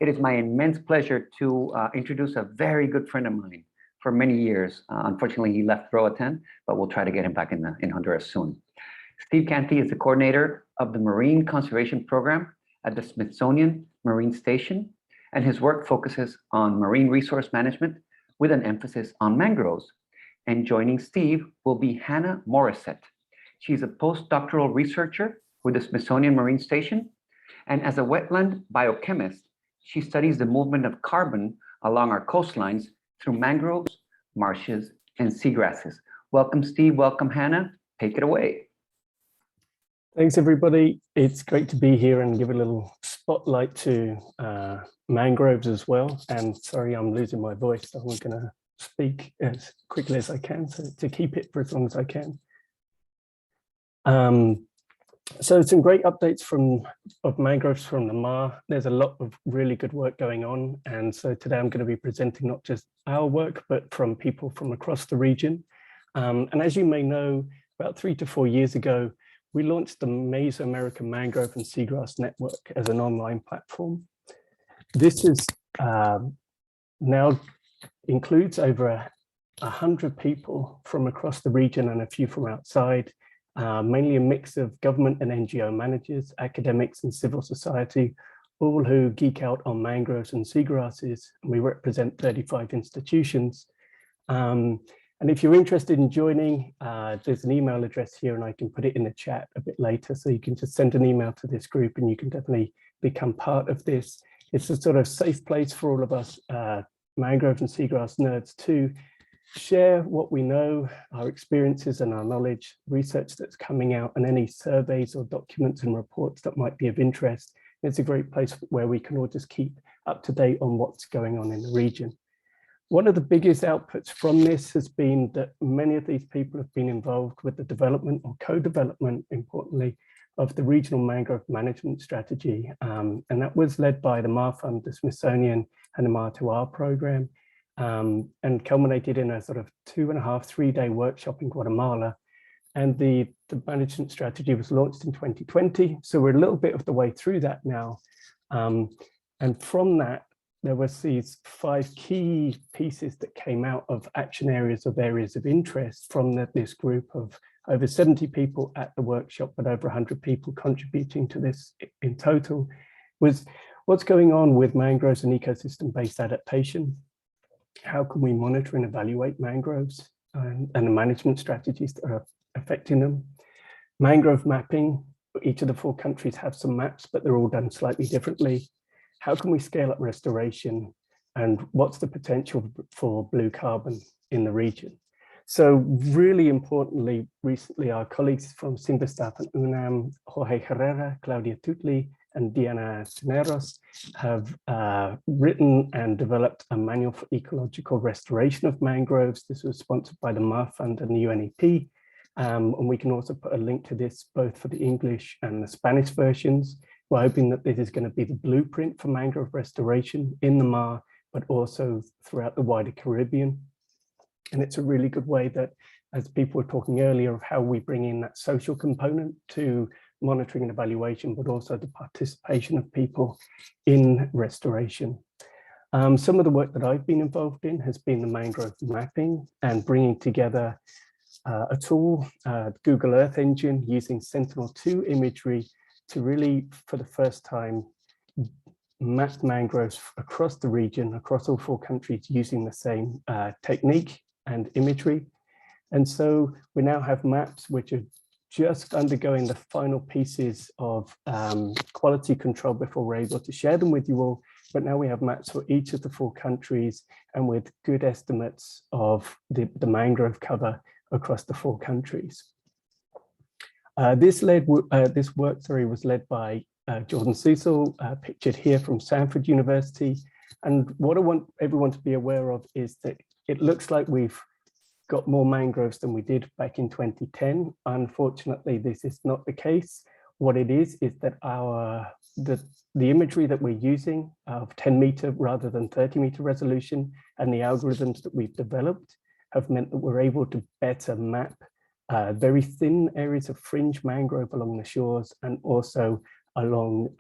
It is my immense pleasure to introduce a very good friend of mine for many years. Unfortunately, he left Roatan, but we'll try to get him back in Honduras soon. Steve Canty is the coordinator of the Marine Conservation Program at the Smithsonian Marine Station, and his work focuses on marine resource management with an emphasis on mangroves. And joining Steve will be Hannah Morrissette. She's a postdoctoral researcher with the Smithsonian Marine Station, and as a wetland biochemist, she studies the movement of carbon along our coastlines through mangroves, marshes, and seagrasses. Welcome, Steve. Welcome, Hannah. Take it away. Thanks, everybody. It's great to be here and give a little spotlight to mangroves as well. And sorry, I'm losing my voice, so I'm going to speak as quickly as I can to keep it for as long as I can. So some great updates of mangroves from the MAR. There's a lot of really good work going on. And so today I'm going to be presenting not just our work, but from people from across the region. And as you may know, about 3 to 4 years ago, we launched the Mesoamerican Mangrove and Seagrass Network as an online platform. This is now includes over 100 people from across the region and a few from outside, mainly a mix of government and NGO managers, academics and civil society, all who geek out on mangroves and seagrasses. We represent 35 institutions. And if you're interested in joining, there's an email address here and I can put it in the chat a bit later. So you can just send an email to this group and you can definitely become part of this. It's a sort of safe place for all of us mangrove and seagrass nerds to share what we know, our experiences and our knowledge, research that's coming out, and any surveys or documents and reports that might be of interest. It's a great place where we can all just keep up to date on what's going on in the region. One of the biggest outputs from this has been that many of these people have been involved with the development or co-development, importantly, of the regional mangrove management strategy. And that was led by the MAR Fund, the Smithsonian, and the MAR2R program, and culminated in a sort of 2.5, 3-day workshop in Guatemala. And the management strategy was launched in 2020. So we're a little bit of the way through that now. And from that, there was these 5 key pieces that came out of action areas of interest from this group of over 70 people at the workshop, but over 100 people contributing to this in total, was what's going on with mangroves and ecosystem-based adaptation. How can we monitor and evaluate mangroves and the management strategies that are affecting them? Mangrove mapping. Each of the 4 countries have some maps, but they're all done slightly differently. How can we scale up restoration, and what's the potential for blue carbon in the region? So really importantly, recently our colleagues from Simvestaff and UNAM, Jorge Herrera, Claudia Tutli, and Diana Cineros have written and developed a manual for ecological restoration of mangroves. This was sponsored by the MAR Fund and the UNEP. And we can also put a link to this both for the English and the Spanish versions. We're hoping that this is going to be the blueprint for mangrove restoration in the MAR, but also throughout the wider Caribbean. And it's a really good way that, as people were talking earlier, of how we bring in that social component to monitoring and evaluation, but also the participation of people in restoration. Some of the work that I've been involved in has been the mangrove mapping and bringing together a tool, Google Earth Engine, using Sentinel-2 imagery to really, for the first time, map mangroves across the region, across all 4 countries, using the same technique and imagery. And so we now have maps which are just undergoing the final pieces of quality control before we're able to share them with you all. But now we have maps for each of the 4 countries and with good estimates of the mangrove cover across the 4 countries. This work was led by Jordan Cecil, pictured here from Stanford University. And what I want everyone to be aware of is that it looks like we've got more mangroves than we did back in 2010. Unfortunately, this is not the case. What it is that the imagery that we're using of 10-meter rather than 30-meter resolution and the algorithms that we've developed have meant that we're able to better map very thin areas of fringe mangrove along the shores, and also along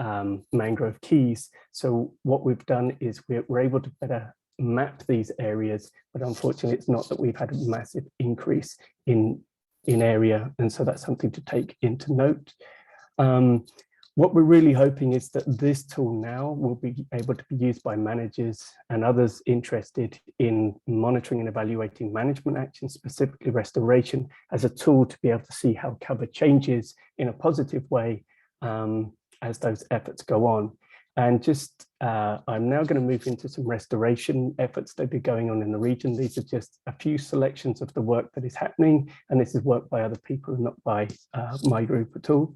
mangrove keys. So what we've done is we're able to better map these areas, but unfortunately it's not that we've had a massive increase in area, and so that's something to take into note. What we're really hoping is that this tool now will be able to be used by managers and others interested in monitoring and evaluating management actions, specifically restoration, as a tool to be able to see how cover changes in a positive way as those efforts go on. And just, I'm now going to move into some restoration efforts that are going on in the region. These are just a few selections of the work that is happening, and this is work by other people, not by my group at all.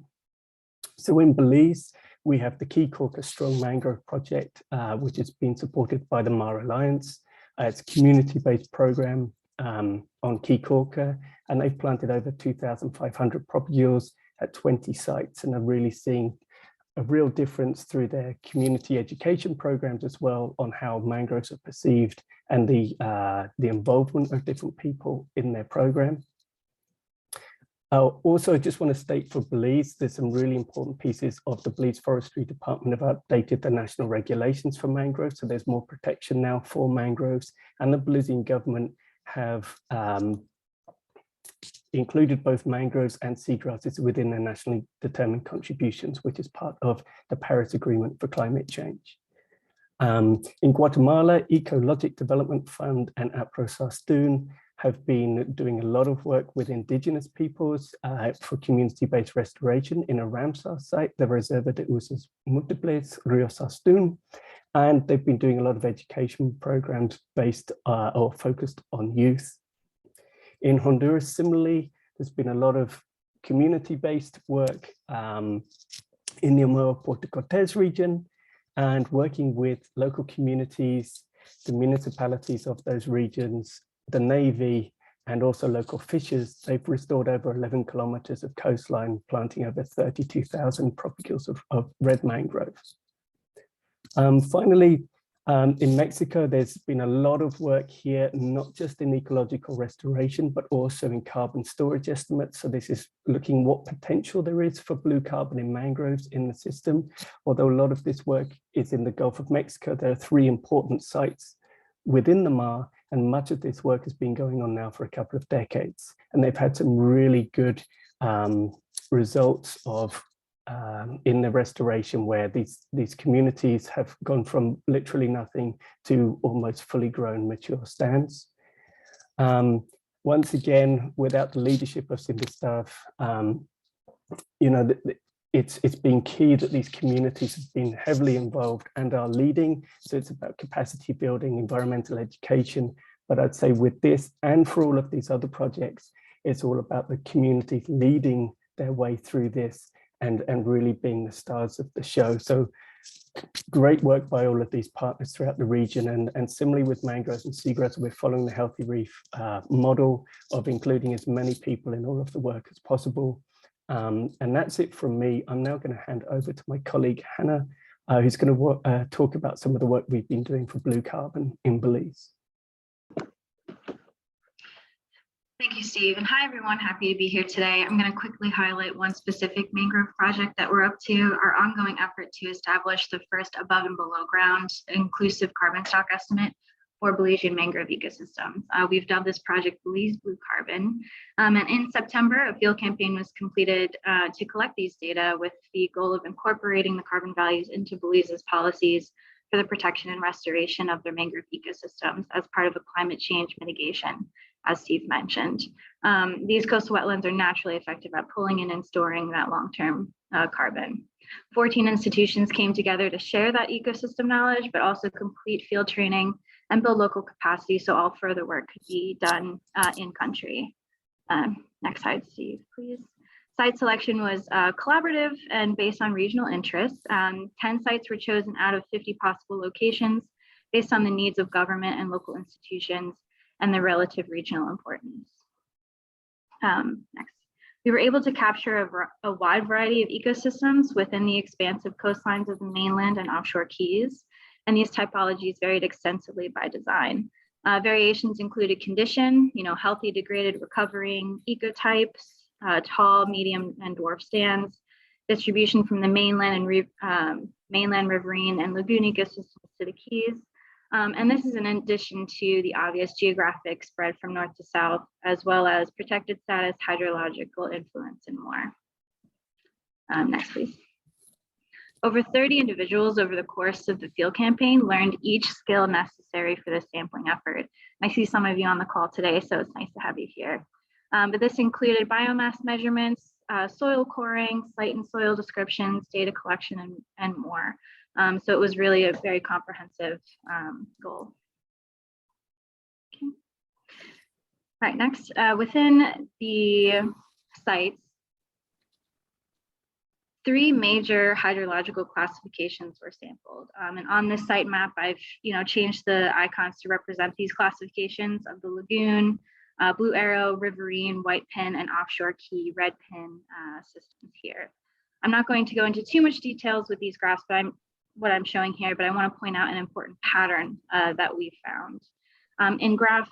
So in Belize, we have the Key Corker Strong Mangrove Project, which has been supported by the MAR Alliance. It's a community-based program on Key Corker, and they've planted over 2,500 propagules at 20 sites and are really seeing a real difference through their community education programs as well on how mangroves are perceived and the involvement of different people in their program. Also, I just want to state for Belize, there's some really important pieces of the Belize Forestry Department have updated the national regulations for mangroves. So there's more protection now for mangroves, and the Belizean government have included both mangroves and seagrasses within their nationally determined contributions, which is part of the Paris Agreement for Climate Change. In Guatemala, Ecologic Development Fund and APRO-SARSTUN have been doing a lot of work with indigenous peoples for community-based restoration in a Ramsar site, the Reserva de Usos Múltiples, Rio Sarstún, and they've been doing a lot of education programs based or focused on youth. In Honduras, similarly, there's been a lot of community-based work in the Omoa Puerto Cortes region, and working with local communities, the municipalities of those regions, the Navy, and also local fishers. They've restored over 11 kilometers of coastline, planting over 32,000 propagules of red mangroves. Finally, in Mexico, there's been a lot of work here, not just in ecological restoration, but also in carbon storage estimates. So this is looking what potential there is for blue carbon in mangroves in the system. Although a lot of this work is in the Gulf of Mexico, there are 3 important sites within the MAR, and much of this work has been going on now for a couple of decades. And they've had some really good results of in the restoration, where these communities have gone from literally nothing to almost fully grown mature stands. Once again, without the leadership of Cindy staff, you know, it's been key that these communities have been heavily involved and are leading. So it's about capacity building, environmental education. But I'd say with this and for all of these other projects, it's all about the communities leading their way through this and really being the stars of the show. So great work by all of these partners throughout the region. And similarly with mangroves and seagrass, we're following the Healthy Reef model of including as many people in all of the work as possible. And that's it from me. I'm now going to hand over to my colleague, Hannah, who's going to talk about some of the work we've been doing for blue carbon in Belize. Thank you, Steve. And hi, everyone. Happy to be here today. I'm going to quickly highlight one specific mangrove project that we're up to, our ongoing effort to establish the first above and below ground inclusive carbon stock estimate for Belizean mangrove ecosystems. We've dubbed this project Belize Blue Carbon. And in September, a field campaign was completed to collect these data with the goal of incorporating the carbon values into Belize's policies for the protection and restoration of their mangrove ecosystems as part of a climate change mitigation, as Steve mentioned. These coastal wetlands are naturally effective at pulling in and storing that long-term carbon. 14 institutions came together to share that ecosystem knowledge, but also complete field training and build local capacity so all further work could be done in country. Next slide, Steve, please. Site selection was collaborative and based on regional interests. 10 sites were chosen out of 50 possible locations based on the needs of government and local institutions and the relative regional importance. Next. We were able to capture a wide variety of ecosystems within the expansive coastlines of the mainland and offshore keys, and these typologies varied extensively by design. Variations included condition, healthy, degraded, recovering, ecotypes, tall, medium, and dwarf stands, distribution from the mainland and mainland riverine and lagoon ecosystems to the Keys. And this is in addition to the obvious geographic spread from north to south, as well as protected status, hydrological influence, and more. Next, please. Over 30 individuals over the course of the field campaign learned each skill necessary for the sampling effort. I see some of you on the call today, so it's nice to have you here. But this included biomass measurements, soil coring, site and soil descriptions, data collection, and more. So it was really a very comprehensive goal. Okay. All right, next, within the sites, 3 major hydrological classifications were sampled. And on this site map, I've changed the icons to represent these classifications of the lagoon, blue arrow, riverine, white pin, and offshore key, red pin systems here. I'm not going to go into too much details with these graphs, but what I'm showing here, but I want to point out an important pattern that we found. In graph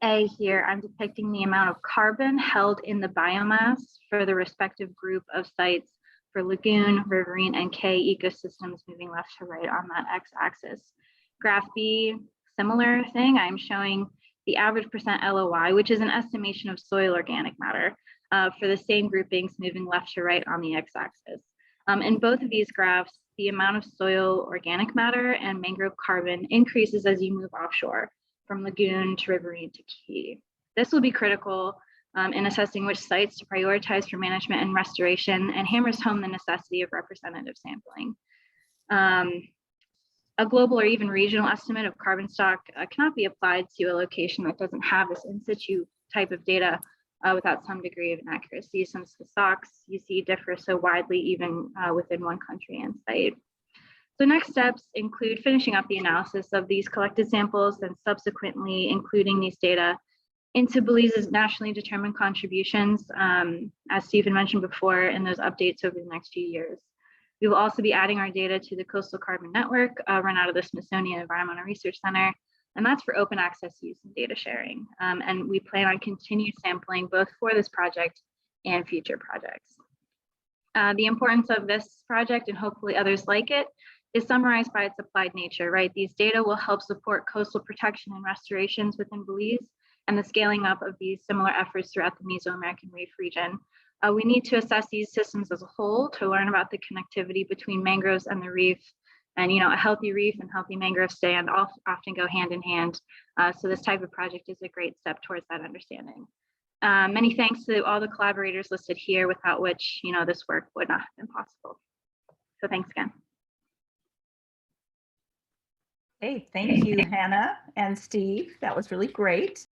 A here, I'm depicting the amount of carbon held in the biomass for the respective group of sites for lagoon, riverine, and K ecosystems moving left to right on that x-axis. Graph B, similar thing, I'm showing the average percent LOI, which is an estimation of soil organic matter for the same groupings moving left to right on the x-axis. In both of these graphs, the amount of soil organic matter and mangrove carbon increases as you move offshore from lagoon to riverine to key. This will be critical in assessing which sites to prioritize for management and restoration, and hammers home the necessity of representative sampling. A global or even regional estimate of carbon stock cannot be applied to a location that doesn't have this in situ type of data without some degree of inaccuracy, since the stocks you see differ so widely even within one country and site. So next steps include finishing up the analysis of these collected samples and subsequently including these data into Belize's nationally determined contributions, as Stephen mentioned before, in those updates over the next few years. We will also be adding our data to the Coastal Carbon Network run out of the Smithsonian Environmental Research Center, and that's for open access use and data sharing. And we plan on continued sampling both for this project and future projects. The importance of this project and hopefully others like it is summarized by its applied nature, right? These data will help support coastal protection and restorations within Belize and the scaling up of these similar efforts throughout the Mesoamerican Reef region. We need to assess these systems as a whole to learn about the connectivity between mangroves and the reef. And a healthy reef and healthy mangrove stand often go hand in hand. So this type of project is a great step towards that understanding. Many thanks to all the collaborators listed here, without which this work would not have been possible. So thanks again. Hey, thank you, Hannah and Steve. That was really great.